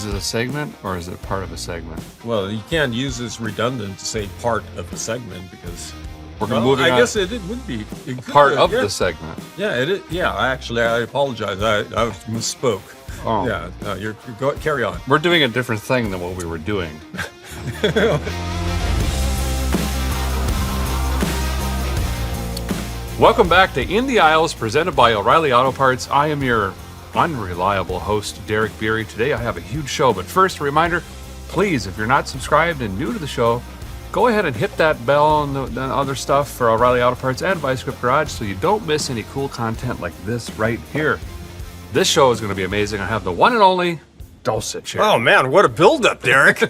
Is it a segment or is it part of a segment? Well, you can't use this redundant to say part of the segment because We're moving on. I guess it would be Part of the segment. Yeah, it is. Yeah, actually, I apologize. I misspoke. Oh. Yeah, no, carry on. We're doing a different thing than what we were doing. Welcome back to In the Aisles, presented by O'Reilly Auto Parts. I am your unreliable host, Derek Bieri. Today I have a huge show, but first a reminder, please, if you're not subscribed and new to the show, go ahead and hit that bell and the other stuff for O'Reilly Auto Parts and Vice Grip Garage so you don't miss any cool content like this right here. This show is going to be amazing. I have the one and only Dulcich here. Oh man, what a build-up, Derek!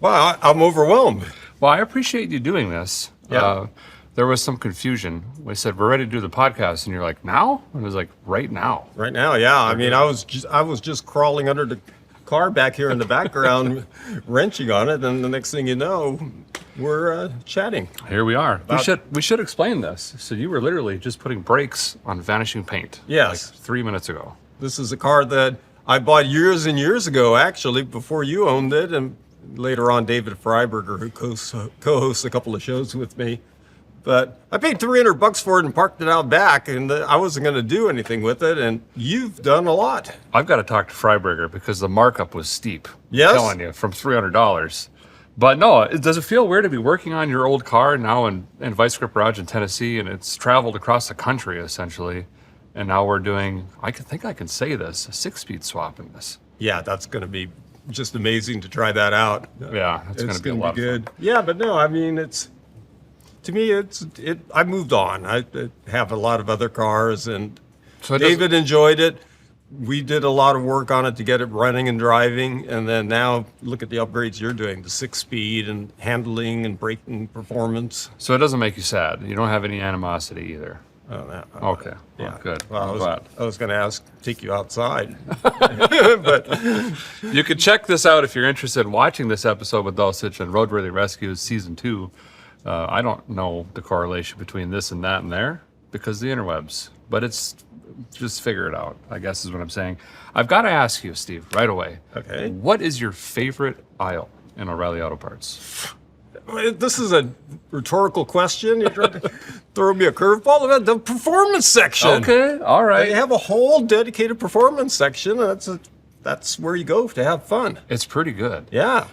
Wow, I'm overwhelmed. Well, I appreciate you doing this. Yeah. There was some confusion. We said we're ready to do the podcast, and you're like, now? And it was like, right now. Right now, yeah. I mean, I was just crawling under the car back here in the background, wrenching on it, and the next thing you know, we're chatting. Here we are. We should explain this. So you were literally just putting brakes on Vanishing Paint. Yes. Like 3 minutes ago. This is a car that I bought years and years ago, actually, before you owned it, and later on, David Freiberger, who co-hosts a couple of shows with me. But I paid $300 for it and parked it out back, and I wasn't going to do anything with it. And you've done a lot. I've got to talk to Freiberger because the markup was steep. Yes? I'm telling you, from $300. But no, does it feel weird to be working on your old car now in Vice Grip Garage in Tennessee, and it's traveled across the country essentially, and now we're doing, I think I can say this, a 6-speed swap in this. Yeah, that's going to be just amazing to try that out. Yeah, it's going to be a lot of good. fun. Yeah, but no, I mean, to me, I moved on. I have a lot of other cars, and So David enjoyed it. We did a lot of work on it to get it running and driving, and then now look at the upgrades you're doing, the 6-speed and handling and braking performance. So it doesn't make you sad. You don't have any animosity either. Okay. Yeah, Well, good. Well, I'm glad. I was going to take you outside, but You can check this out if you're interested in watching this episode with Dulcich and Roadworthy Rescues Season 2. I don't know the correlation between this and that and there because the interwebs, but it's just figure it out, I guess is what I'm saying. I've got to ask you, Steve, right away. Okay. What is your favorite aisle in O'Reilly Auto Parts? This is a rhetorical question. You're trying to throw me a curveball. The performance section. Okay, all right. They have a whole dedicated performance section. And that's where you go to have fun. It's pretty good. Yeah.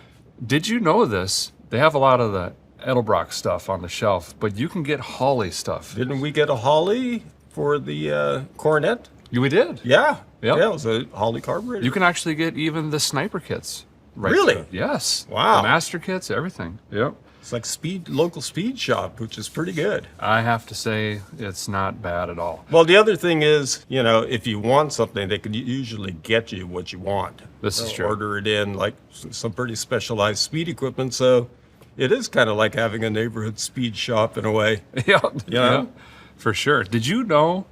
Did you know this? They have a lot of the Edelbrock stuff on the shelf, but you can get Holley stuff. Didn't we get a Holley for the Coronet? We did. Yeah. Yep. Yeah, it was a Holley carburetor. You can actually get even the sniper kits. Really? there. Yes. Wow. The master kits, everything. Yep. It's like local speed shop, which is pretty good. I have to say, it's not bad at all. Well, the other thing is, if you want something, they can usually get you what you want. This is true. Order it in, like some pretty specialized speed equipment. So it is kind of like having a neighborhood speed shop in a way. Yeah, for sure. Did you know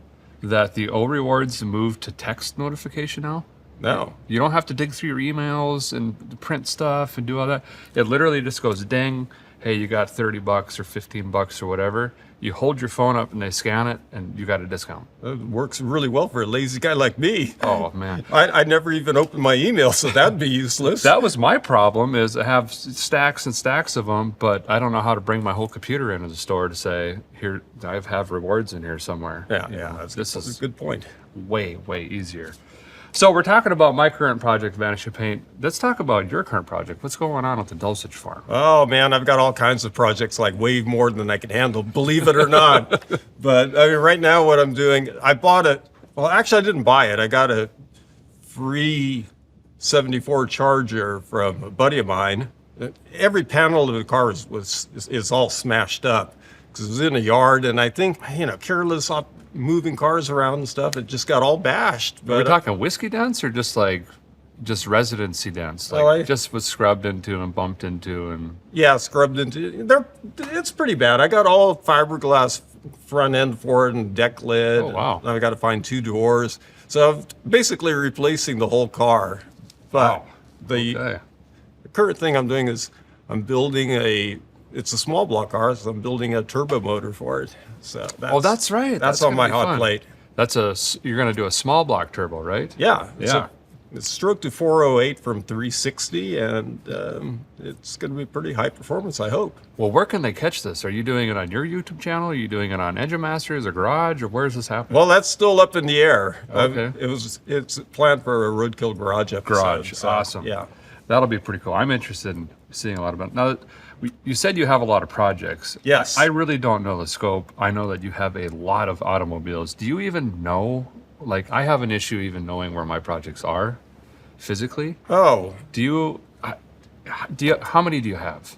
that the O Rewards moved to text notification now? No. You don't have to dig through your emails and print stuff and do all that. It literally just goes ding. Hey, you got $30 or $15 or whatever. You hold your phone up and they scan it and you got a discount. It works really well for a lazy guy like me. Oh, man. I never even opened my email, so that'd be useless. That was my problem, is I have stacks and stacks of them, but I don't know how to bring my whole computer into the store to say, here, I have rewards in here somewhere. Yeah, This that's is a good point. way easier. So we're talking about my current project, Vanishing Paint. Let's talk about your current project. What's going on at the Dulcich farm? Oh man, I've got all kinds of projects, like way more than I can handle, believe it or not. But I mean, right now what I'm doing, I bought it. Well, actually I didn't buy it. I got a free 74 Charger from a buddy of mine. Every panel of the car is all smashed up because it was in a yard, and I think, careless moving cars around and stuff, it just got all bashed. Are we talking whiskey dents or just residency dents? Like just was scrubbed into and bumped into and... Yeah, scrubbed into. It's pretty bad. I got all fiberglass front end for it and deck lid. Oh, wow. Now I got to find 2 doors. So I'm basically replacing the whole car. But the current thing I'm doing is I'm building it's a small block car, so I'm building a turbo motor for it. So that's right. That's on my hot plate. You're going to do a small block turbo, right? Yeah. Yeah. It's stroke to 408 from 360, and it's going to be pretty high performance, I hope. Well, where can they catch this? Are you doing it on your YouTube channel? Are you doing it on Engine Masters or Garage, or where's this happening? Well, that's still up in the air. Okay. It's planned for a Roadkill Garage episode. Garage, so, awesome. Yeah. That'll be pretty cool. I'm interested in seeing a lot about it. Now, you said you have a lot of projects. Yes. I really don't know the scope. I know that you have a lot of automobiles. Do you even know? Like, I have an issue even knowing where my projects are physically. Oh, Do you? How many do you have?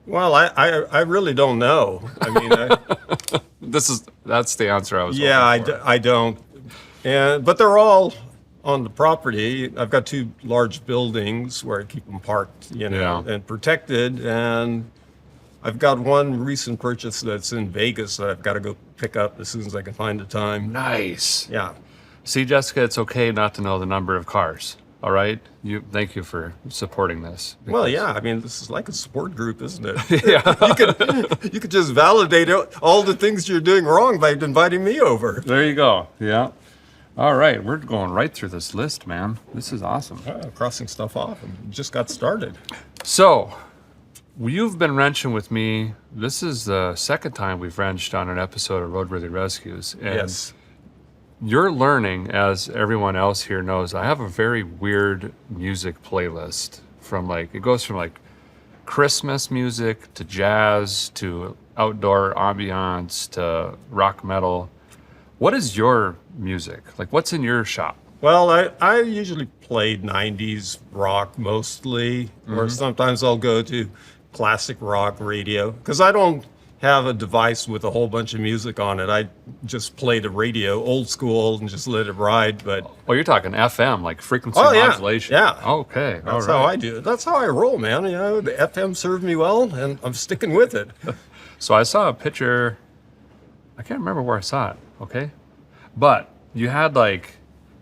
well, I really don't know. I mean, That's the answer I was. yeah, hoping for. I don't. But they're all on the property. I've got two large buildings where I keep them parked, Yeah. and protected. And I've got one recent purchase that's in Vegas that I've got to go pick up as soon as I can find the time. Nice. Yeah. See, Jessica, it's okay not to know the number of cars. All right. Thank you for supporting this. Well, yeah. I mean, this is like a support group, isn't it? Yeah. You could just validate all the things you're doing wrong by inviting me over. There you go. Yeah. All right. We're going right through this list, man. This is awesome. Crossing stuff off and just got started. So, you've been wrenching with me. This is the second time we've wrenched on an episode of Roadworthy Rescues. And Yes. you're learning, as everyone else here knows, I have a very weird music playlist it goes from like Christmas music to jazz to outdoor ambiance to rock metal. What is your music? Like, what's in your shop? Well, I usually played 90s rock mostly, or sometimes I'll go to classic rock radio because I don't have a device with a whole bunch of music on it. I just play the radio old school and just let it ride. But Oh, you're talking FM, like frequency yeah, modulation. yeah. Okay. that's all how right. I do it. That's how I roll, man. The FM served me well, and I'm sticking with it. So I saw a picture. I can't remember where I saw it. Okay. But you had like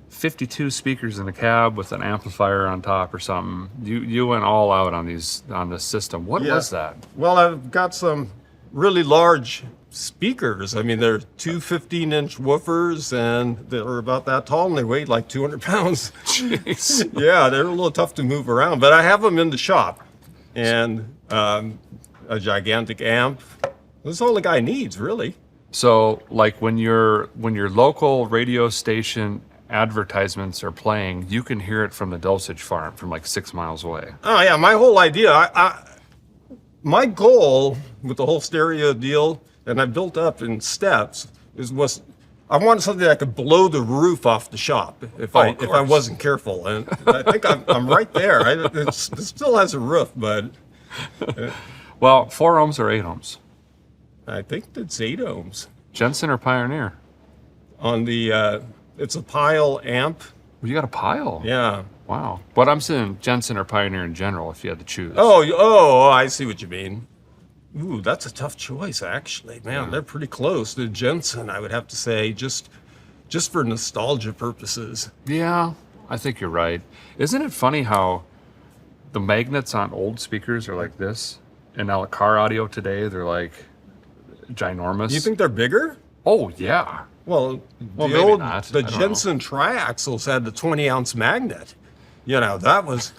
52 speakers in the cab with an amplifier on top or something. You went all out on this system. What Yeah. was that? Well, I've got some really large speakers. I mean, they're two 15-inch woofers, and they're about that tall, and they weigh like 200 pounds. Jeez. Yeah, they're a little tough to move around, but I have them in the shop, and a gigantic amp. That's all the guy needs, really. So, like when your local radio station advertisements are playing, you can hear it from the Dulcich farm from like 6 miles away. Oh yeah, my whole idea, my goal with the whole stereo deal, and I built up in steps, was I wanted something that could blow the roof off the shop if I course. wasn't careful, and I think I'm right there. It still has a roof, but Well, 4 ohms or 8 ohms? I think it's 8 ohms Jensen or Pioneer? on the. It's a pile amp. Well, you got a pile. Yeah. Wow. But I'm saying Jensen or Pioneer in general, if you had to choose. Oh, I see what you mean. Ooh, that's a tough choice, actually. Man, they're pretty close. The Jensen, I would have to say, just for nostalgia purposes. Yeah, I think you're right. Isn't it funny how the magnets on old speakers are like this, and now car audio today, they're like ginormous? You think they're bigger? Oh, yeah. Well, maybe not. the I don't Jensen triaxles had the 20-ounce magnet. That was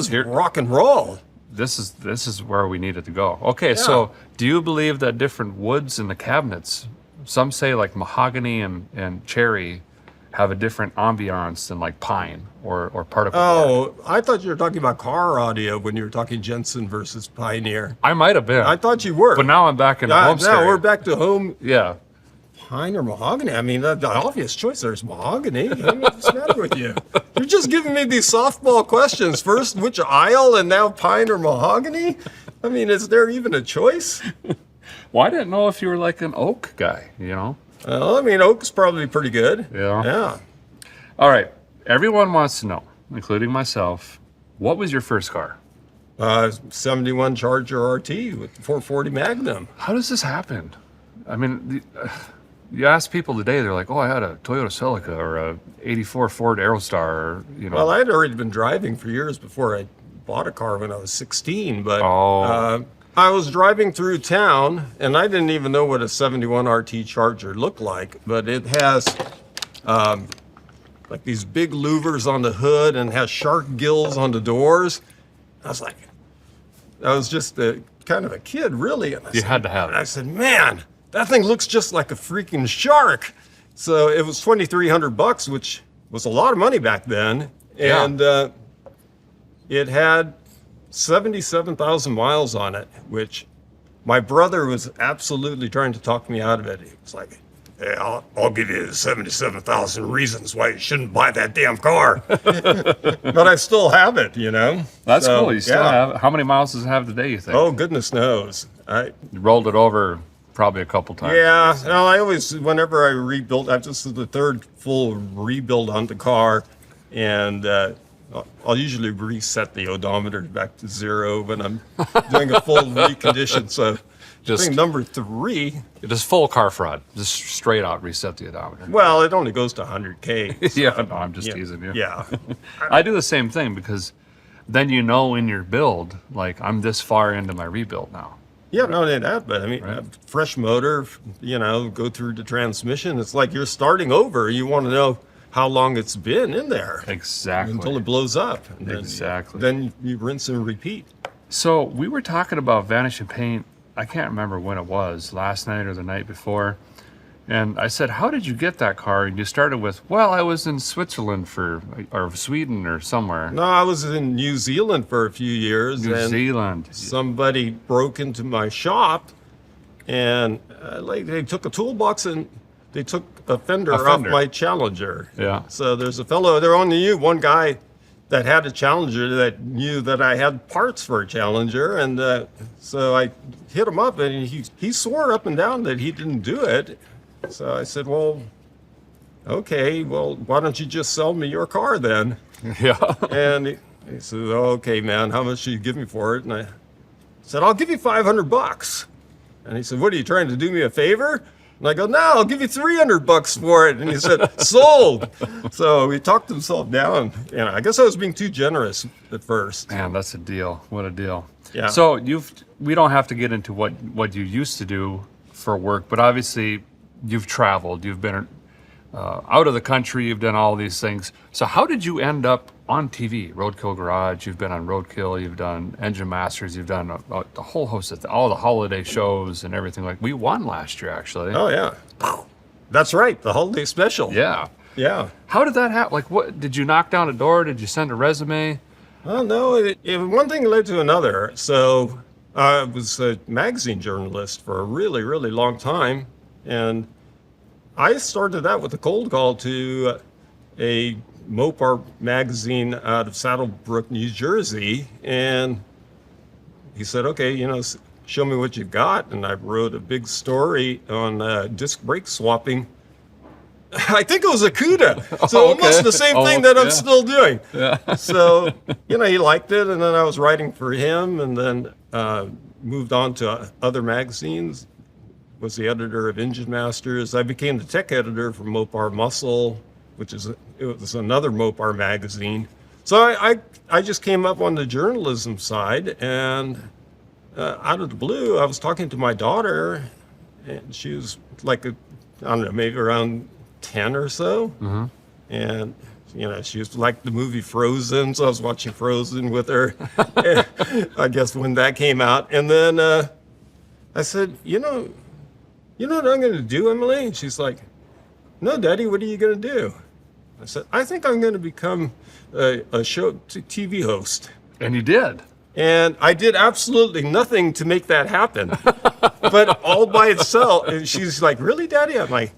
Here- rock and roll. This is where we needed to go. Okay, so do you believe that different woods in the cabinets, some say like mahogany and cherry, have a different ambiance than like pine or particle board? Oh, I thought you were talking about car audio when you were talking Jensen versus Pioneer. I might have been. I thought you were. But now I'm back in the home now stereo. we're back to home. Yeah. Pine or mahogany? I mean, the obvious choice there is mahogany. What's the matter with you? You're just giving me these softball questions. First, which aisle, and now pine or mahogany? I mean, is there even a choice? Well, I didn't know if you were like an oak guy, Well, I mean, oak's probably pretty good. Yeah. Yeah. All right. Everyone wants to know, including myself, what was your first car? 71 Charger RT with the 440 Magnum. How does this happen? I mean, you ask people today, they're like, oh, I had a Toyota Celica or a 84 Ford Aerostar, or, Well, I'd already been driving for years before I bought a car when I was 16, but I was driving through town, and I didn't even know what a 71 RT Charger looked like, but it has like these big louvers on the hood and has shark gills on the doors. I was like, I was just kind of a kid, really. And You had to have it. I said, man, that thing looks just like a freaking shark. So it was $2,300, which was a lot of money back then. Yeah. And it had 77,000 miles on it, which my brother was absolutely trying to talk me out of it. He was like, hey, I'll give you 77,000 reasons why you shouldn't buy that damn car. But I still have it, you know? That's So, cool. You still have it. How many miles does it have today, you think? Oh, goodness knows. You rolled it over probably a couple times. Yeah, no, I always, whenever I rebuild, this is the third full rebuild on the car, and I'll usually reset the odometer back to 0 when I'm doing a full recondition. So I think number 3. Just full car fraud. Just straight out reset the odometer. Well, it only goes to 100K. So, Yeah, no, I'm just teasing you. Yeah. I do the same thing because then you know in your build, like I'm this far into my rebuild now. Yeah, not only that, but I mean, fresh motor, you know, go through the transmission. It's like you're starting over. You want to know how long it's been in there. Exactly. Until it blows up. And Exactly. Then you rinse and repeat. So we were talking about Vanishing Paint. I can't remember when it was, last night or the night before. And I said, how did you get that car? And you started with, well, I was in Switzerland or Sweden or somewhere. No, I was in New Zealand for a few years. New and Zealand. Somebody broke into my shop, and they took a toolbox and they took a fender off my Challenger. Yeah. So there's a fellow, there only one guy that had a Challenger that knew that I had parts for a Challenger, and so I hit him up, and he swore up and down that he didn't do it. So I said, well, okay, well, why don't you just sell me your car then? Yeah. And he said, okay, man, how much do you give me for it? And I said, I'll give you $500. And he said, what, are you trying to do me a favor? And I go, no, I'll give you $300 for it. And he said, sold. So he talked himself down. You know, I guess I was being too generous at first. Man, that's a deal. What a deal. Yeah. So we don't have to get into what you used to do for work, but obviously you've traveled, you've been out of the country, you've done all these things. So how did you end up on TV? Roadkill Garage, you've been on Roadkill, you've done Engine Masters, you've done a whole host of all the holiday shows and everything. Like we won last year, actually. Oh, yeah. That's right. The holiday special. Yeah. Yeah. How did that happen? Like, what did you knock down a door? Did you send a resume? Well, no, one thing led to another. So I was a magazine journalist for a really, really long time. And I started out with a cold call to a MOPAR magazine out of Saddlebrook, New Jersey. And he said, okay, you know, show me what you got. And I wrote a big story on disc brake swapping. I think it was a CUDA. So almost the same thing that I'm still doing. Yeah. So, you know, he liked it. And then I was writing for him, and then moved on to other magazines. Was the editor of Engine Masters. I became the tech editor for MOPAR Muscle, it was another MOPAR magazine. So I just came up on the journalism side, and out of the blue, I was talking to my daughter, and she was like, I don't know, maybe around 10 or so. Mm-hmm. And, you know, she was like the movie Frozen, so I was watching Frozen with her, I guess, when that came out. And then I said, you know what I'm going to do, Emily? And she's like, no, Daddy, what are you going to do? I said, I think I'm going to become a show TV host. And you did. And I did absolutely nothing to make that happen. But all by itself, and she's like, really, Daddy? I'm like,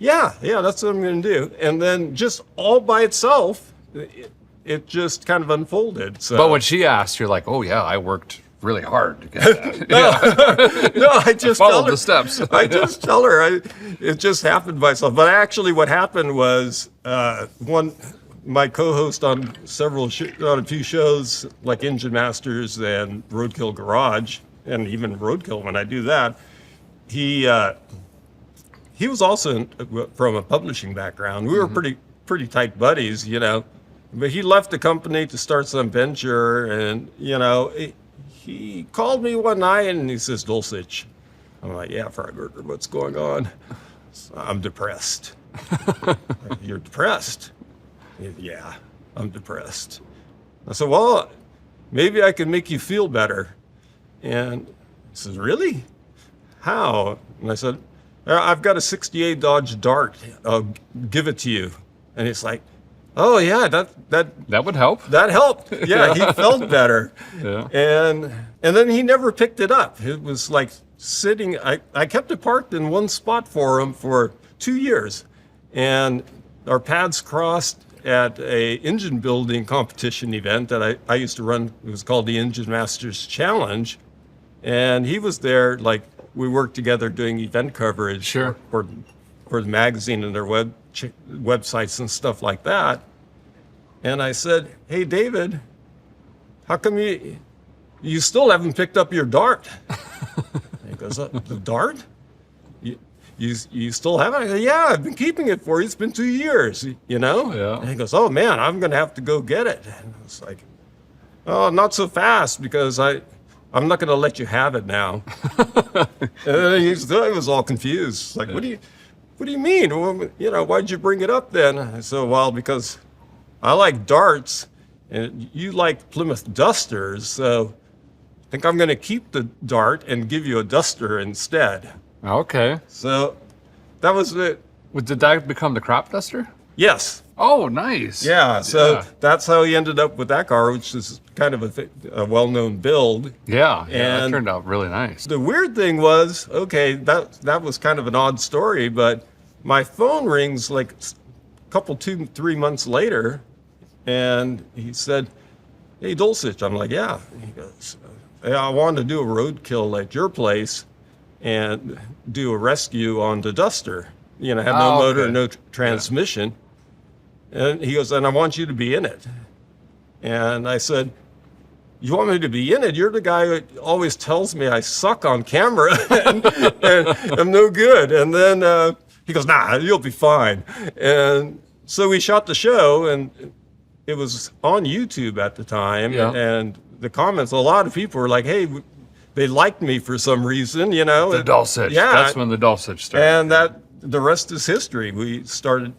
yeah, that's what I'm going to do. And then just all by itself, it just kind of unfolded. So. But when she asked, you're like, oh, yeah, I worked really hard to get that. No, I just followed the steps. I just tell her it just happened by itself. But actually, what happened was my co-host on a few shows like Engine Masters and Roadkill Garage, and even Roadkill. When I do that, he was also from a publishing background. We were pretty tight buddies, you know. But he left the company to start some venture, and you know. He called me one night and he says, Dulcich. I'm like, yeah, Freiberger, what's going on? I'm depressed. You're depressed? Yeah, I'm depressed. I said, well, maybe I can make you feel better. And he says, really? How? And I said, I've got a 68 Dodge Dart. I'll give it to you. And he's like, oh yeah, That would help. that helped. Yeah, he felt better. Yeah. And then he never picked it up. It was like sitting, I kept it parked in one spot for him for 2 years. And our paths crossed at a engine building competition event that I used to run. It was called the Engine Masters Challenge. And he was there, like we worked together doing event coverage Sure. for the magazine and their websites and stuff like that. And I said, hey, David, how come you still haven't picked up your Dart? And he goes, the Dart? You still have it? I said, yeah, I've been keeping it for you. It's been 2 years, you know? Yeah. And he goes, oh man, I'm going to have to go get it. And I was like, oh, not so fast, because I'm not going to let you have it now. And he was all confused. Like, what do you mean? Well, you know, why'd you bring it up then? I said, well, because I like darts and you like Plymouth Dusters. So I think I'm going to keep the Dart and give you a Duster instead. Okay. So that was it. Did that become the crop duster? Yes. Oh, nice. Yeah. So Yeah. that's how he ended up with that car, which is kind of a well-known build. Yeah, that And- turned out really nice. The weird thing was, okay, that was kind of an odd story, but my phone rings like a couple, 2-3 months later, and he said, hey, Dulcich. I'm like, yeah. He goes, yeah, I wanted to do a roadkill at your place and do a rescue on the Duster. You know, had no motor, okay. no transmission. And he goes, and I want you to be in it. And I said, you want me to be in it? You're the guy who always tells me I suck on camera and I'm no good. And then he goes, nah, you'll be fine. And so we shot the show, and it was on YouTube at the time. Yeah. And the comments, a lot of people were like, hey, they liked me for some reason, you know. The Dulcich. Yeah. That's when the Dulcich started. And the rest is history. We started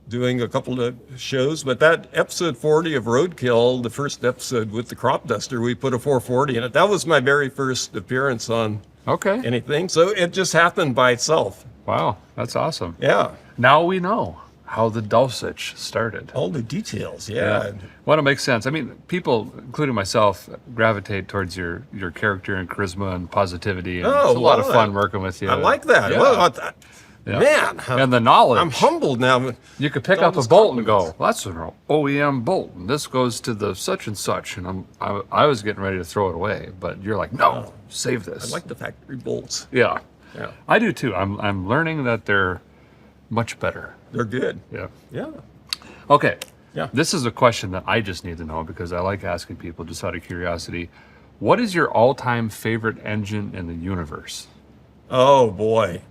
doing a couple of shows, but that episode 40 of Roadkill, the first episode with the crop duster, we put a 440 in it. That was my very first appearance on Okay. anything. So it just happened by itself. Wow, that's awesome. Yeah. Now we know how the Dulcich started. All the details. Yeah. Well, it makes sense. I mean, people, including myself, gravitate towards your character and charisma and positivity. And Oh, it's a lot of well, fun working with you. I like that. Yeah. Well, Yeah. man. And the knowledge. I'm humbled now. You could pick All up a these bolt and go, compliments. well, that's an OEM bolt, and this goes to the such and such. And I was getting ready to throw it away, but you're like, no, save this. I like the factory bolts. Yeah, Yeah. I do too. I'm learning that they're much better. They're good. Yeah. Yeah. Okay. Yeah. This is a question that I just need to know because I like asking people just out of curiosity. What is your all-time favorite engine in the universe? Oh boy.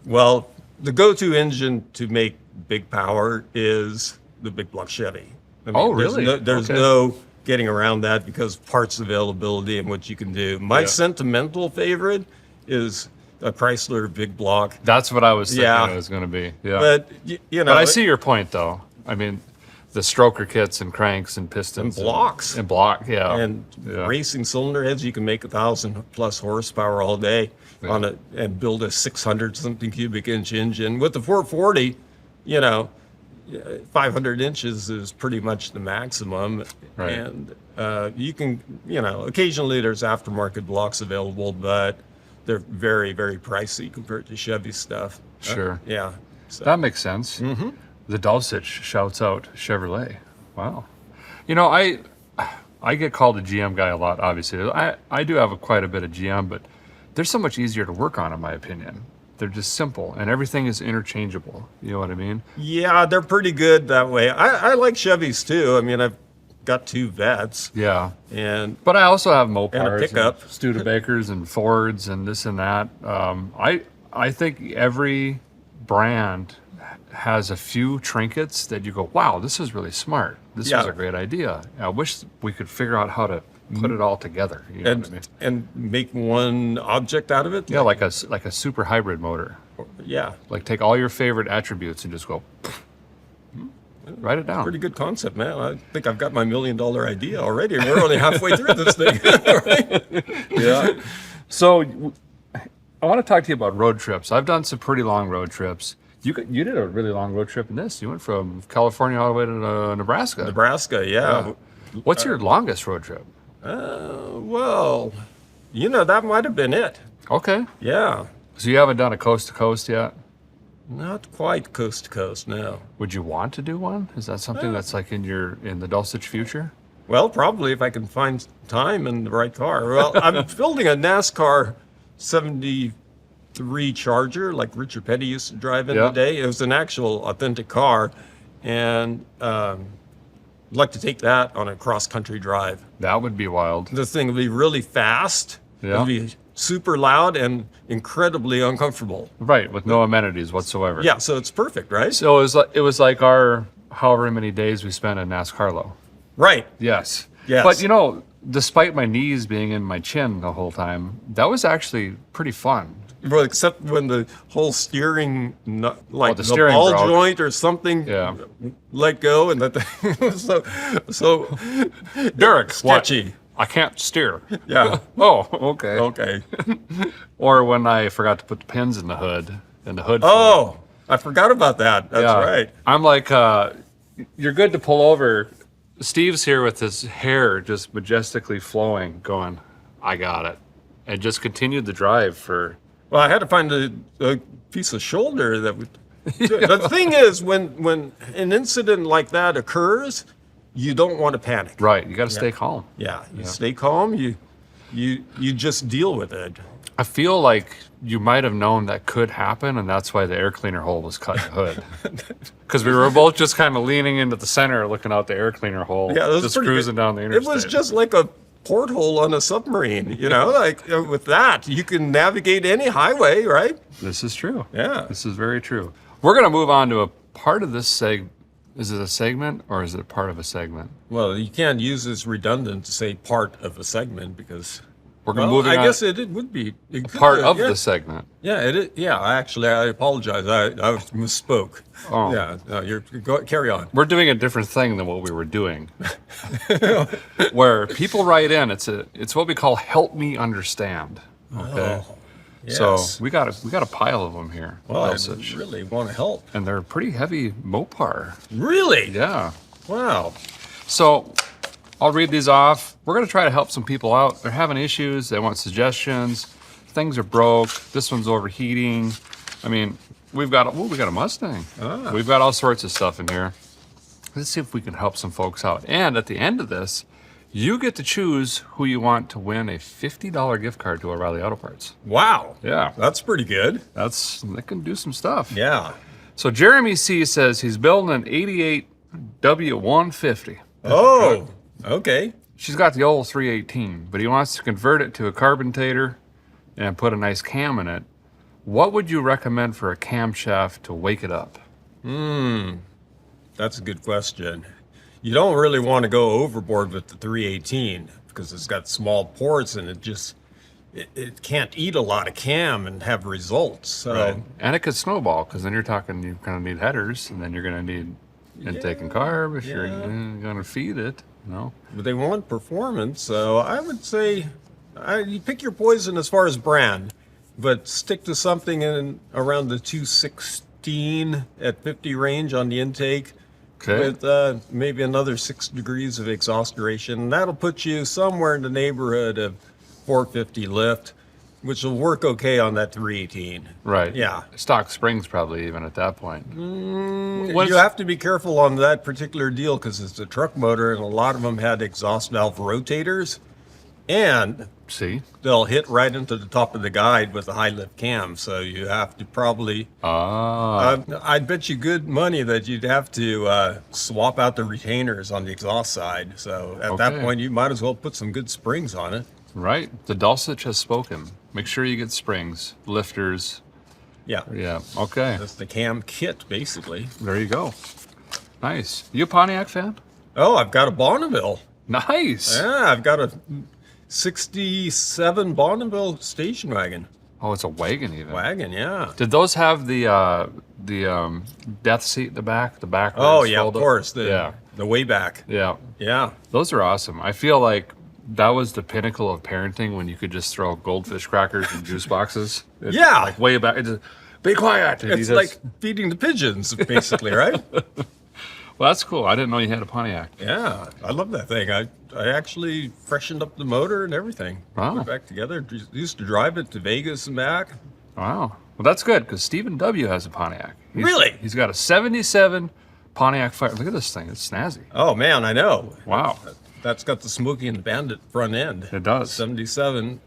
Well, the go-to engine to make big power is the big block Chevy. I mean, Oh, really? There's Okay. no getting around that because parts availability and what you can do. My Yeah. sentimental favorite is a Chrysler big block. That's what I was thinking Yeah. it was going to be. Yeah. But you know, But I see your point, though. I mean, the stroker kits and cranks and pistons And blocks. and block, yeah. and Yeah. racing cylinder heads, you can make 1,000+ horsepower all day on it and build a 600 something cubic inch engine. With the 440, you know, 500 inches is pretty much the maximum. Right. And you can, you know, occasionally there's aftermarket blocks available, but they're very, very pricey compared to Chevy stuff. Sure. Yeah. So, That makes sense. Mm-hmm. The Dulcich shouts out Chevrolet. Wow. You know, I get called a GM guy a lot, obviously. I do have quite a bit of GM, but they're so much easier to work on, in my opinion. They're just simple, and everything is interchangeable. You know what I mean? yeah, they're pretty good that way. I like Chevys too. I mean, I've got 2 Vets Yeah. and But I also have Mopars, pickup. Studebakers, and Fords, and this and that. I think every brand has a few trinkets that you go, wow, this is really smart. This was Yeah. a great idea. I wish we could figure out how to put it all together. You know what I mean? and make one object out of it. Yeah, like a super hybrid motor. Yeah. Like take all your favorite attributes and just go, Write it down. Pretty good concept, man. I think I've got my $1 million idea already. We're only halfway through this thing. Right? Yeah. So I want to talk to you about road trips. I've done some pretty long road trips. You did a really long road trip in this. You went from California all the way to Nebraska. Nebraska, yeah. What's your longest road trip? Well, that might have been it. Okay. Yeah. So you haven't done a coast to coast yet? Not quite coast to coast, no. Would you want to do one? Is that something that's like in the Dulcich future? Well, probably if I can find time and the right car. Well, I'm building a NASCAR 73 Charger, like Richard Petty used to drive in the day. It was an actual authentic car, and I'd like to take that on a cross-country drive. That would be wild. The thing would be really fast. Yeah. It'd be super loud and incredibly uncomfortable. Right, with no amenities whatsoever. Yeah, so it's perfect, right? So it was like our however many days we spent in NASCAR. Right. Yes. Yes. But despite my knees being in my chin the whole time, that was actually pretty fun. Well, except when the whole steering, the steering ball broke. joint or something, let go, and that thing was so Derek, sketchy. What? I can't steer. Yeah. Oh, okay. Okay. Or when I forgot to put the pins in the hood. Oh, I forgot about that. That's right. I'm like, you're good to pull over. Steve's here with his hair just majestically flowing, going, I got it. And just continued the drive for... Well, I had to find a piece of shoulder that would... The thing is, when an incident like that occurs, you don't want to panic. Right. You got to stay calm. Yeah. You stay calm. You just deal with it. I feel like you might have known that could happen, and that's why the air cleaner hole was cut in the hood. Because we were both just kind of leaning into the center, looking out the air cleaner hole, just cruising down the interstate. It was just like a porthole on a submarine, with that, you can navigate any highway, right? This is true. Yeah. This is very true. We're going to move on to a part of this Is it a segment or is it part of a segment? Well, you can't use this redundant to say part of a segment because... We're going to move on. I guess it would be part of the segment. Yeah, it is. Yeah, actually, I apologize. I misspoke. Oh. Yeah, no, carry on. We're doing a different thing than what we were doing. Where people write in, it's what we call help me understand. Okay. Oh, yes. So we got a pile of them here. Well, I really want to help. And they're pretty heavy MOPAR. Really? Yeah. Wow. So I'll read these off. We're going to try to help some people out. They're having issues. They want suggestions. Things are broke. This one's overheating. I mean, we got a Mustang. We've got all sorts of stuff in here. Let's see if we can help some folks out. And at the end of this, you get to choose who you want to win a $50 gift card to O'Reilly Auto Parts. Wow. Yeah. That's pretty good. They can do some stuff. Yeah. So Jeremy C says he's building an 88 W150. Oh, okay. She's got the old 318, but he wants to convert it to a carbontator and put a nice cam in it. What would you recommend for a camshaft to wake it up? That's a good question. You don't really want to go overboard with the 318 because it's got small ports and it can't eat a lot of cam and have results. So. Right. And it could snowball because then you're talking you kind of need headers and then you're going to need intake and carb if you're going to feed it. No. But they want performance, so I would say you pick your poison as far as brand, but stick to something in around the 216 at 50 range on the intake. Okay. With maybe another 6 degrees of exhaust duration. And that'll put you somewhere in the neighborhood of 450 lift, which will work okay on that 318. Right. Yeah. Stock springs probably even at that point. You have to be careful on that particular deal because it's a truck motor and a lot of them had exhaust valve rotators. And they'll hit right into the top of the guide with a high lift cam. So you have to probably, I'd bet you good money that you'd have to swap out the retainers on the exhaust side. So at that point, you might as well put some good springs on it. Right. The Dulcich has spoken. Make sure you get springs, lifters. Yeah. Yeah. Okay. That's the cam kit, basically. There you go. Nice. You a Pontiac fan? Oh, I've got a Bonneville. Nice. Yeah, I've got a 67 Bonneville station wagon. Oh, it's a wagon even. Wagon, yeah. Did those have the death seat in the back? The back. Oh yeah, of course. Yeah. The way back. Yeah. Yeah. Those are awesome. I feel like that was the pinnacle of parenting when you could just throw goldfish crackers in juice boxes. Yeah. Like way back. Just, be quiet. It's like feeding the pigeons, basically, right? Well, that's cool. I didn't know you had a Pontiac. Yeah, I love that thing. I actually freshened up the motor and everything. Wow. Put it back together. Used to drive it to Vegas and back. Wow. Well, that's good because Stephen W. has a Pontiac. Really? He's got a 77 Pontiac Fire. Look at this thing. It's snazzy. Oh, man, I know. Wow. That's got the Smokey and the Bandit front end. It does. 77.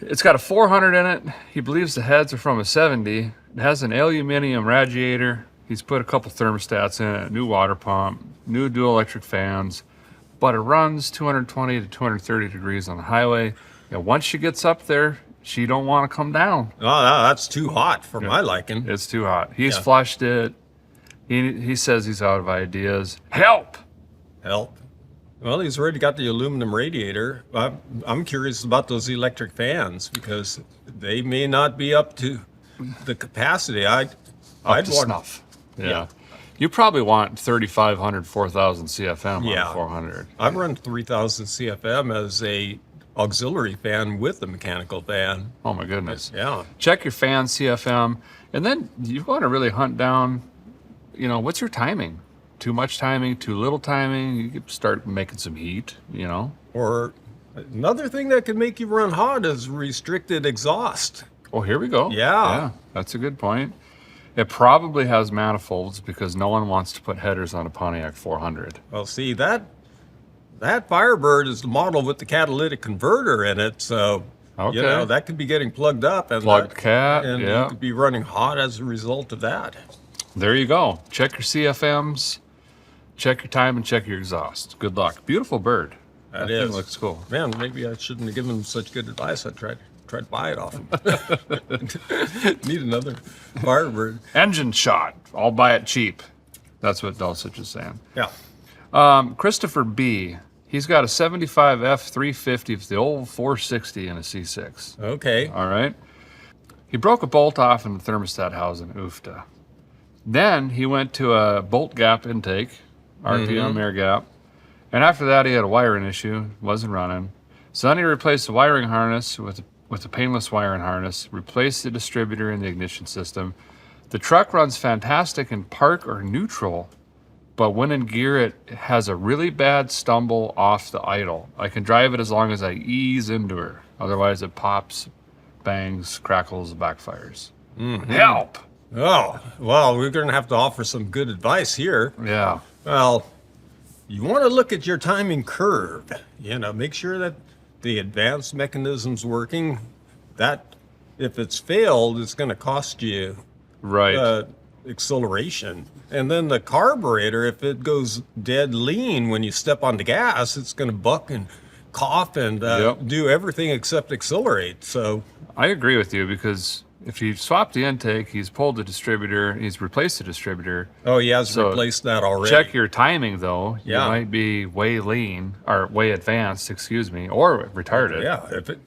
It's got a 400 in it. He believes the heads are from a 70. It has an aluminum radiator. He's put a couple thermostats in it, new water pump, new dual electric fans, but it runs 220 to 230 degrees on the highway. And once she gets up there, she don't want to come down. Oh, no, that's too hot for my liking. It's too hot. He's flushed it. He says he's out of ideas. Help! Help. Well, he's already got the aluminum radiator. I'm curious about those electric fans because they may not be up to the capacity. I'd Up to snuff. Yeah. You probably want 3,500, 4,000 CFM on Yeah. 400. I've run 3,000 CFM as a auxiliary fan with the mechanical fan. Oh my goodness. Yeah. Check your fan CFM, and then you want to really hunt down, what's your timing? Too much timing, too little timing. You could start making some heat, Or another thing that can make you run hot is restricted exhaust. Oh, here we go. Yeah. That's a good point. It probably has manifolds because no one wants to put headers on a Pontiac 400. Well, see, that Firebird is the model with the catalytic converter in it, so Okay. that could be getting plugged up and Plugged cat, and yeah. you could be running hot as a result of that. There you go. Check your CFMs, check your time, and check your exhaust. Good luck. Beautiful bird. That thing is. looks cool. Man, maybe I shouldn't have given him such good advice. I tried to buy it off him. Need another Firebird. Engine shot. I'll buy it cheap. That's what Dulcich is saying. Yeah. Christopher B. He's got a 75 F350 with the old 460 and a C6. Okay. All right. He broke a bolt off in the thermostat housing. Oofta. Then he went to a bolt gap intake, RPM air gap. And after that, he had a wiring issue. Wasn't running. So then he replaced the wiring harness with a painless wiring harness, replaced the distributor in the ignition system. The truck runs fantastic in park or neutral, but when in gear, it has a really bad stumble off the idle. I can drive it as long as I ease into her. Otherwise, it pops, bangs, crackles, backfires. Help! Oh, well, we're going to have to offer some good advice here. Yeah. Well, you want to look at your timing curve. Make sure that the advanced mechanism's working. That if it's failed, it's going to cost you Right. acceleration. And then the carburetor, if it goes dead lean when you step on the gas, it's going to buck and cough and do everything except accelerate. So I agree with you because if you swap the intake, he's pulled the distributor, he's replaced the distributor. Oh, he has So replaced that already. Check your timing though. Yeah. You might be way lean or way advanced, or retarded. Yeah, if it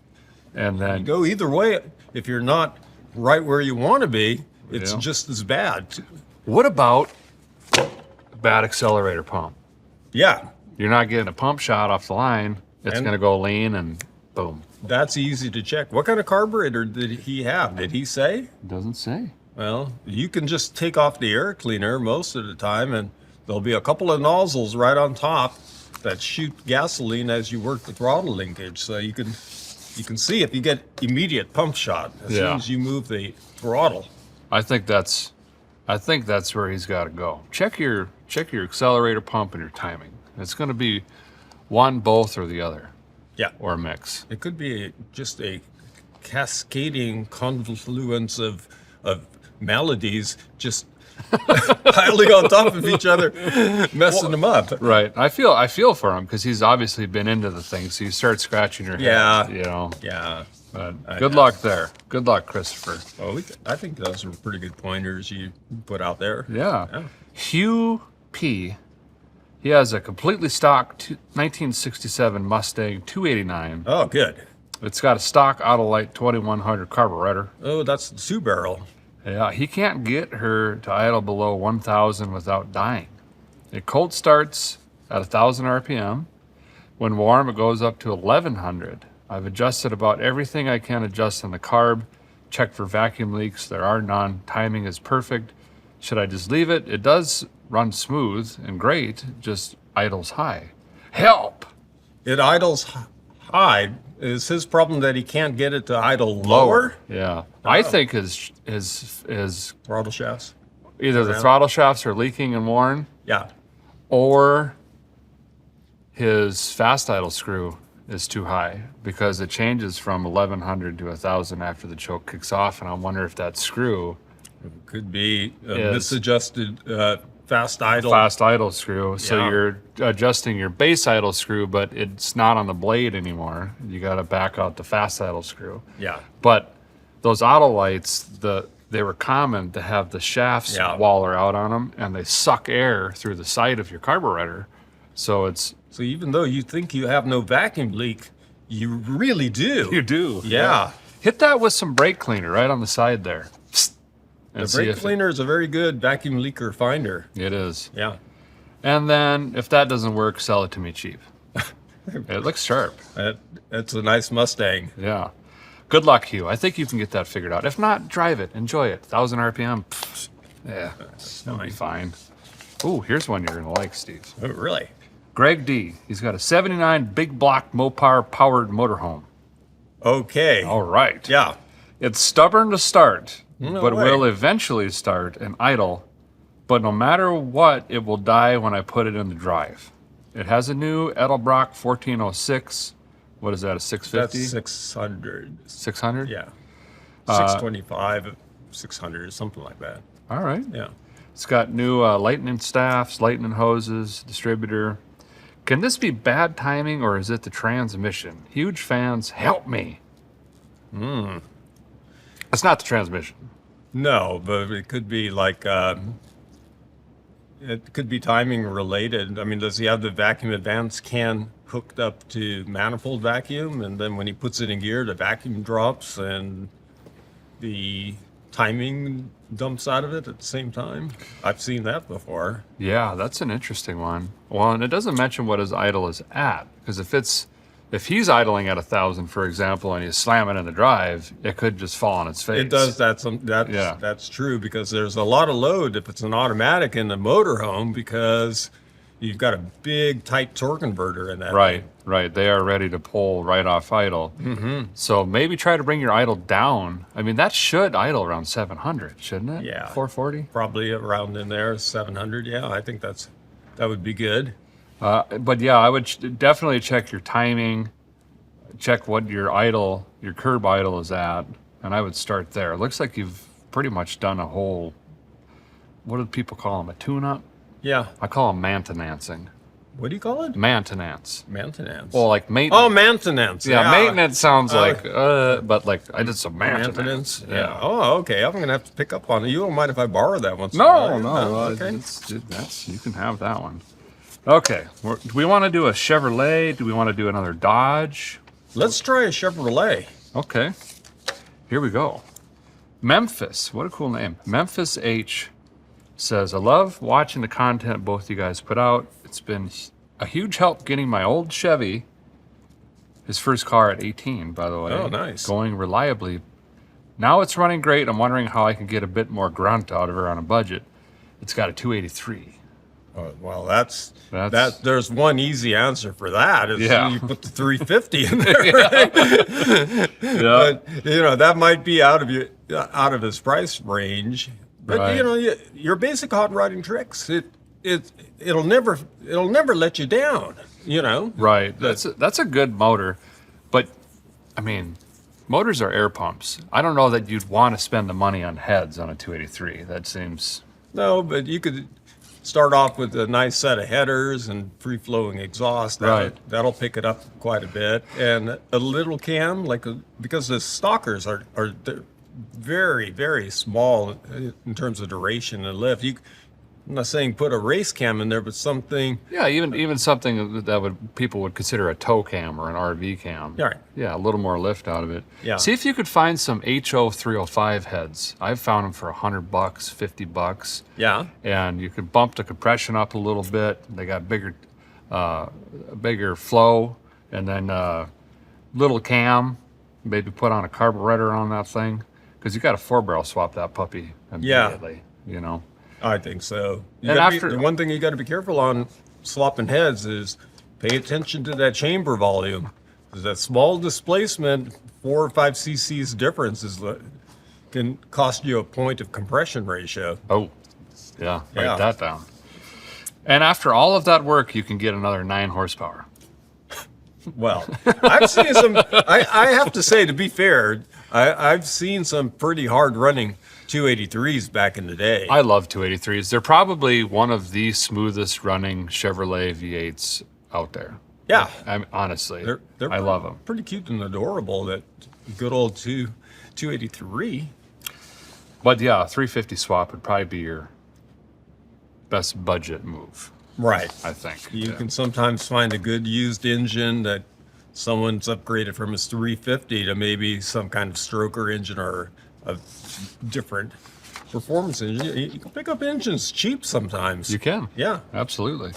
And then go either way, if you're not right where you want to be, it's Yeah. just as bad. what about bad accelerator pump? Yeah, You're not getting a pump shot off the line. It's And- going to go lean and boom. that's easy to check. What kind of carburetor did he have? Did he say? It doesn't say. Well, you can just take off the air cleaner most of the time, and there'll be a couple of nozzles right on top that shoot gasoline as you work the throttle linkage. So you can see if you get immediate pump shot as soon as you move the throttle. I think that's where he's got to go. Check your accelerator pump and your timing. It's going to be one, both, or the other, Yeah. or a mix. It could be just a cascading confluence of maladies just piling on top of each other, messing them up. Right. I feel for him because he's obviously been into the thing. So you start scratching your head. Yeah. But good luck there. Good luck, Christopher. Well, I think those are pretty good pointers you put out there. Yeah. Hugh P. He has a completely stock 1967 Mustang 289. Oh, good. It's got a stock Autolite 2100 carburetor. Oh, that's the 2-barrel. Yeah, he can't get her to idle below 1,000 without dying. It cold starts at 1,000 RPM. When warm, it goes up to 1,100. I've adjusted about everything I can adjust on the carb. Checked for vacuum leaks. There are none. Timing is perfect. Should I just leave it? It does run smooth and great, just idles high. Help! It idles high. Is his problem that he can't get it to idle lower? Yeah. I think his Throttle shafts? either the throttle shafts are leaking and worn, Yeah. or his fast idle screw is too high, because it changes from 1,100 to 1,000 after the choke kicks off, and I wonder if that screw It could be a Is- misadjusted fast idle. fast idle screw. So Yeah. you're adjusting your base idle screw, but it's not on the blade anymore. You got to back out the fast idle screw. Yeah. But those Autolites, they were common to have the shafts Yeah. waller out on them, and they suck air through the side of your carburetor. So it's So even though you think you have no vacuum leak, you really do. you do. Yeah. Hit that with some brake cleaner right on the side there. And The see brake if cleaner is a very good vacuum leaker finder. it is. Yeah. And then if that doesn't work, sell it to me cheap. It looks sharp. That's a nice Mustang. Yeah. Good luck, Hugh. I think you can get that figured out. If not, drive it. Enjoy it. 1,000 RPM. Pfft. Yeah. That'll be fine. Ooh, here's one you're going to like, Steve. Oh, really? Greg D. He's got a 79 big block MOPAR powered motorhome. Okay. All right. Yeah. It's stubborn to start, No but way. will eventually start and idle. But no matter what, it will die when I put it in the drive. It has a new Edelbrock 1406. What is that, a 650? That's 600. 600? Yeah. 625, 600, something like that. All right. Yeah. It's got new lightning staffs, lightning hoses, distributor. Can this be bad timing, or is it the transmission? Huge fans, help me. It's not the transmission. No, but it could be like, it could be timing related. I mean, does he have the vacuum advance can hooked up to manifold vacuum? And then when he puts it in gear, the vacuum drops and the timing dumps out of it at the same time? I've seen that before. Yeah, that's an interesting one. Well, and it doesn't mention what his idle is at, because if he's idling at 1,000, for example, and he's slamming in the drive, it could just fall on its face. It does. Yeah. That's true, because there's a lot of load if it's an automatic in the motorhome, because you've got a big tight torque converter in that. Right, right. They are ready to pull right off idle. Mm-hmm. So maybe try to bring your idle down. I mean, that should idle around 700, shouldn't it? Yeah. 440? Probably around in there, 700. Yeah, I think that would be good. But yeah, I would definitely check your timing, check what your curb idle is at, and I would start there. It looks like you've pretty much done a whole, what do people call them, a tune-up? Yeah. I call them maintenancing. What do you call it? Maintenance. Maintenance. Well, like maintenance. Oh, maintenance. Yeah, maintenance sounds like, but like I did some maintenance. Maintenance. Yeah. Oh, okay. I'm gonna have to pick up on it. You don't mind if I borrow that once? No, Okay. you can have that one. Okay, do we want to do a Chevrolet? Do we want to do another Dodge? Let's try a Chevrolet. Okay, here we go. Memphis, what a cool name. Memphis H says, I love watching the content both you guys put out. It's been a huge help getting my old Chevy, his first car at 18, by the way. Oh, nice. Going reliably. Now it's running great. I'm wondering how I can get a bit more grunt out of her on a budget. It's got a 283. Well, That's- that. There's one easy answer for that. Is Yeah. you put the 350 in there. Yeah. But that might be out of his price range. But Right. your basic hot rodding tricks, it'll never let you down. Right. That's a good motor. But, I mean, motors are air pumps. I don't know that you'd want to spend the money on heads on a 283. That seems... No, but you could start off with a nice set of headers and free-flowing exhaust. That'll pick it up quite a bit. And a little cam, because the stalkers are very, very small in terms of duration and lift. I'm not saying put a race cam in there, but something. Yeah, even something that people would consider a tow cam or an RV cam. All right. Yeah, a little more lift out of it. Yeah. See if you could find some HO 305 heads. I've found them for $100, $50. Yeah. And you could bump the compression up a little bit. They got bigger flow, and then little cam. Maybe put on a carburetor on that thing, because you got to 4-barrel swap that puppy immediately. You know. I think so. And The one thing you got to be careful on swapping heads is pay attention to that chamber volume. Because that small displacement, 4 or 5 cc's difference can cost you a point of compression ratio. Oh, yeah, write Yeah. that down. And after all of that work, you can get another 9 horsepower. Well, I've seen some, I have to say, to be fair, I've seen some pretty hard running 283s back in the day. I love 283s. They're probably one of the smoothest running Chevrolet V8s out there. Yeah. Honestly, They're I love them. Pretty cute and adorable, that good old 283. But yeah, 350 swap would probably be your best budget move, Right. I think. You can sometimes find a good used engine that someone's upgraded from his 350 to maybe some kind of stroker engine or a different performance engine. You can pick up engines cheap sometimes. You can. Yeah. Absolutely.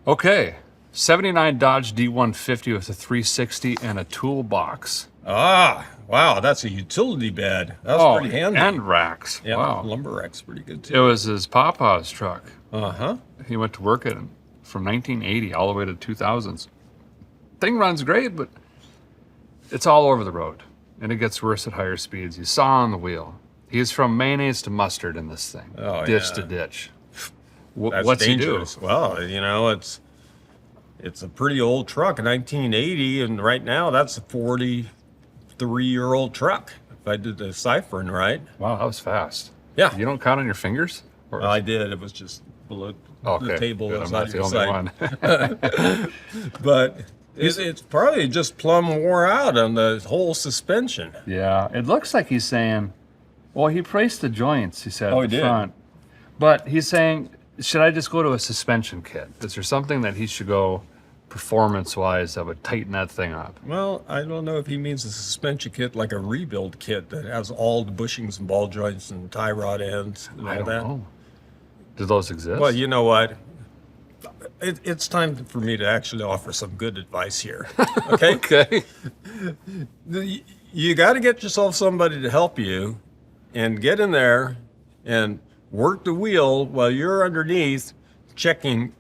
Okay. 79 Dodge D150 with a 360 and a toolbox. Ah, wow, that's a utility bed. That's pretty handy. And racks. Yeah, Wow. lumber rack's pretty good It too. was his papa's truck. Uh-huh. He went to work at it from 1980 all the way to 2000s. Thing runs great, but it's all over the road, and it gets worse at higher speeds. You saw on the wheel. He's from mayonnaise to mustard in this thing. Oh, ditch yeah. to ditch. That's What's dangerous. he do? Well, you know, it's a pretty old truck, 1980, and right now that's a 43-year-old truck, if I did the ciphering right. Wow, that was fast. Yeah. You don't count on your fingers? Or I did. It was just below okay. the table. Good. was I'm not out the of only sight. one. But it's probably just plumb wore out on the whole suspension. Yeah, it looks like he's saying, well, he priced the joints, he said, Oh, at he the did? front. But he's saying, should I just go to a suspension kit? Is there something that he should go performance-wise that would tighten that thing up? Well, I don't know if he means a suspension kit like a rebuild kit that has all the bushings and ball joints and tie rod ends and all I don't that. know. Do those exist? Well, you know what? It's time for me to actually offer some good advice here. Okay? Okay. You got to get yourself somebody to help you and get in there and work the wheel while you're underneath checking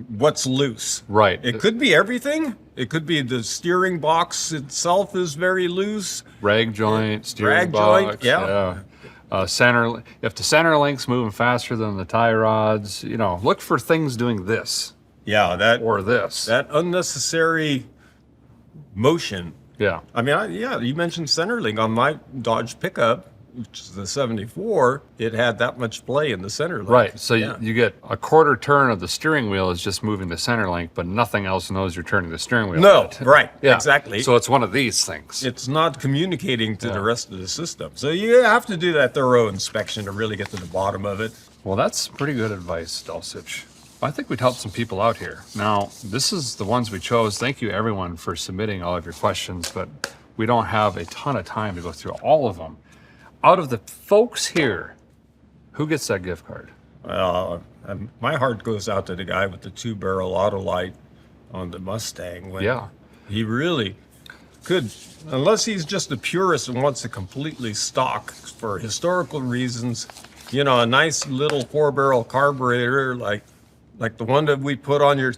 what's loose. Right. It could be everything. It could be the steering box itself is very loose. Rag joint, steering Rag box. joint, yeah. Center. If the center link's moving faster than the tie rods, look for things doing this Yeah, or this. that unnecessary motion. Yeah. I mean, you mentioned center link on my Dodge pickup, which is the 74. It had that much play in the center link. Right. So Yeah. you get a quarter turn of the steering wheel is just moving the center link, but nothing else knows you're turning the steering wheel. No, yet. right, Yeah. exactly. So it's one of these things. It's not communicating to the rest of the system. So you have to do that thorough inspection to really get to the bottom of it. Well, that's pretty good advice, Dulcich. I think we'd help some people out here. Now, this is the ones we chose. Thank you, everyone, for submitting all of your questions, but we don't have a ton of time to go through all of them. Out of the folks here, who gets that gift card? My heart goes out to the guy with the 2-barrel Autolite on the Mustang. Yeah. He really could, unless he's just a purist and wants to completely stock for historical reasons, a nice little 4-barrel carburetor like the one that we put on your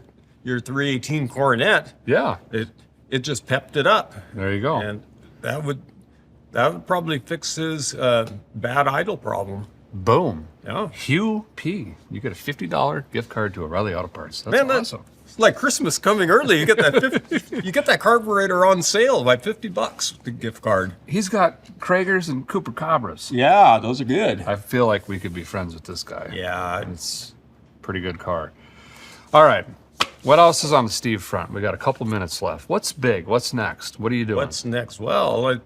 318 Coronet. Yeah. It just pepped it up. There you go. And that would probably fix his bad idle problem. Boom. Yeah. Hugh P. You get a $50 gift card to Reilly Auto Parts. That's Man, awesome. it's like Christmas coming early. You get that you get that carburetor on sale by $50, the gift card. He's got Kragers and Cooper Cabras. Yeah, those are good. I feel like we could be friends with this guy. Yeah, It's a pretty good car. All right. What else is on the Steve front? We got a couple minutes left. What's big? What's next? What are you doing? what's next? Well, I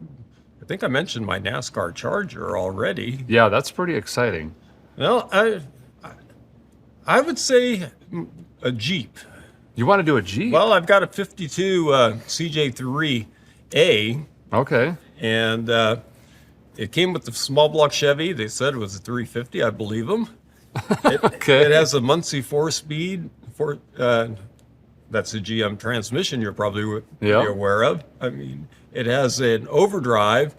think I mentioned my NASCAR Charger already. Yeah, that's pretty exciting. Well, I would say a Jeep. You want to do a Jeep? Well, I've got a 52 CJ3A, Okay. and it came with the small block Chevy. They said it was a 350. I believe them. Okay. It has a Muncie 4-speed. That's a GM transmission. You're probably aware of. I mean, it has an overdrive,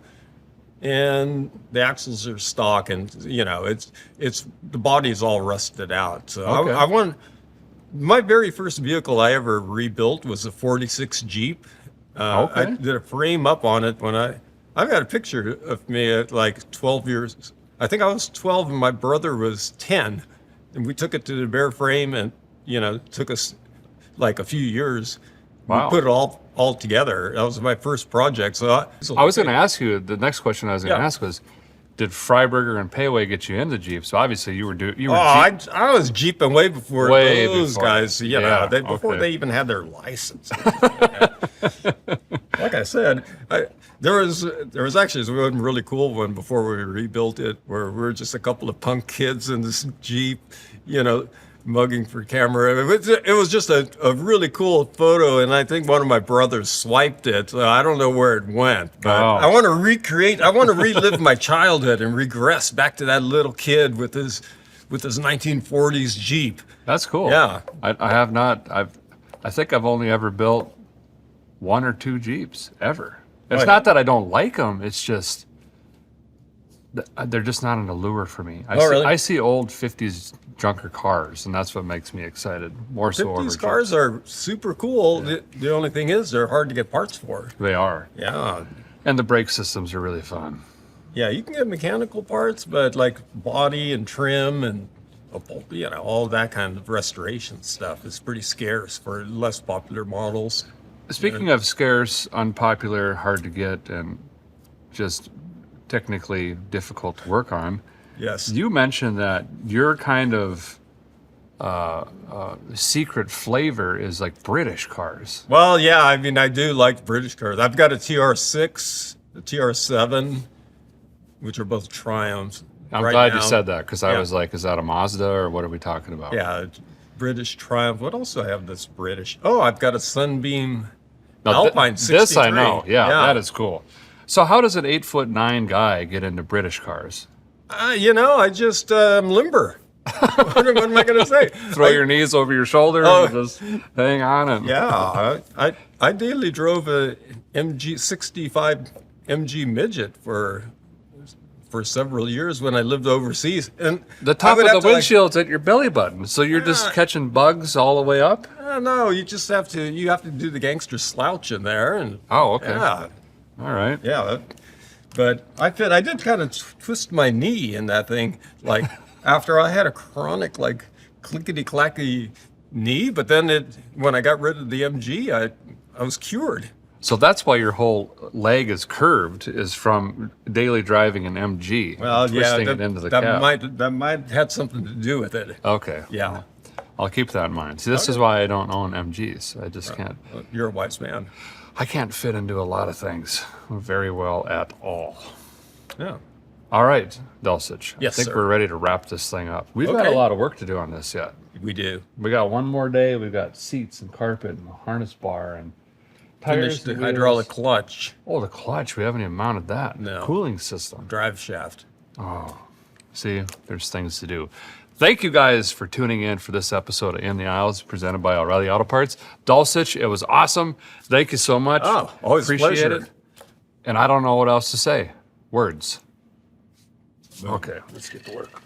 and the axles are stock, and it's the body's all rusted out. So Okay. I want. My very first vehicle I ever rebuilt was a 46 Jeep. Okay. I did a frame up on it when I've got a picture of me at like 12 years. I think I was 12 and my brother was 10. And we took it to the bare frame, and, took us like a few years. Wow. We put it all together. That was my first project. So I was going to ask you, the next question I was going to ask was, did Freiberger and Payway get you into Jeep? So obviously you were Jeep. I was Jeeping way before those guys. Yeah, before they even had their license. Like I said, there was actually one really cool one before we rebuilt it, where we were just a couple of punk kids in this Jeep, mugging for camera. It was just a really cool photo, and I think one of my brothers swiped it. So I don't know where it went, but I want to relive my childhood and regress back to that little kid with his 1940s Jeep. That's cool. Yeah. I have not. I think I've only ever built 1 or 2 Jeeps ever. It's not that I don't like them. It's just they're just not an allure for me. Really? I see old 50s junker cars, and that's what makes me excited. More so over 50s cars are super cool. Yeah. The only thing is they're hard to get parts for. They are. Yeah. And the brake systems are really fun. Yeah, you can get mechanical parts, but like body and trim and all that kind of restoration stuff is pretty scarce for less popular models. Speaking of scarce, unpopular, hard to get, and just technically difficult to work on. Yes. You mentioned that your kind of secret flavor is like British cars. Well, yeah, I mean, I do like British cars. I've got a TR6, a TR7, which are both Triumphs. I'm glad you said that, because I was like, is that a Mazda or what are we talking about? Yeah, British Triumph. What else do I have that's British? Oh, I've got a Sunbeam Alpine 63. This I know. Yeah, that is cool. So how does an 8'9" guy get into British cars? I just limber. What am I going to say? Throw your knees over your shoulder and just hang on. And yeah, I daily drove a MG 65 MG midget for several years when I lived overseas. And the top of the windshield's at your belly button, so you're just catching bugs all the way up? No, you just have to do the gangster slouch in there. And okay. Yeah. All right. Yeah. But I did kind of twist my knee in that thing, like after I had a chronic like clickety-clacky knee, but then when I got rid of the MG, I was cured. So that's why your whole leg is curved, is from daily driving an MG. Well, twisting it into the cab. That might have something to do with it. Okay. Yeah. I'll keep that in mind. See, this is why I don't own MGs. I just can't. You're a wise man. I can't fit into a lot of things very well at all. Yeah. All right, Dulcich. Yes, I think sir. we're ready to wrap this thing up. We've got a lot of work to do on this yet. We do. We got one more day. We've got seats and carpet and a harness bar and tires. Finish the hydraulic clutch. Oh, the clutch. We haven't even mounted that. No. Cooling system. Drive shaft. Oh, see, there's things to do. Thank you guys for tuning in for this episode of In the Aisles, presented by O'Reilly Auto Parts. Dulcich, it was awesome. Thank you so much. Oh, always appreciate a pleasure. it. And I don't know what else to say. Words. Okay, let's get to work.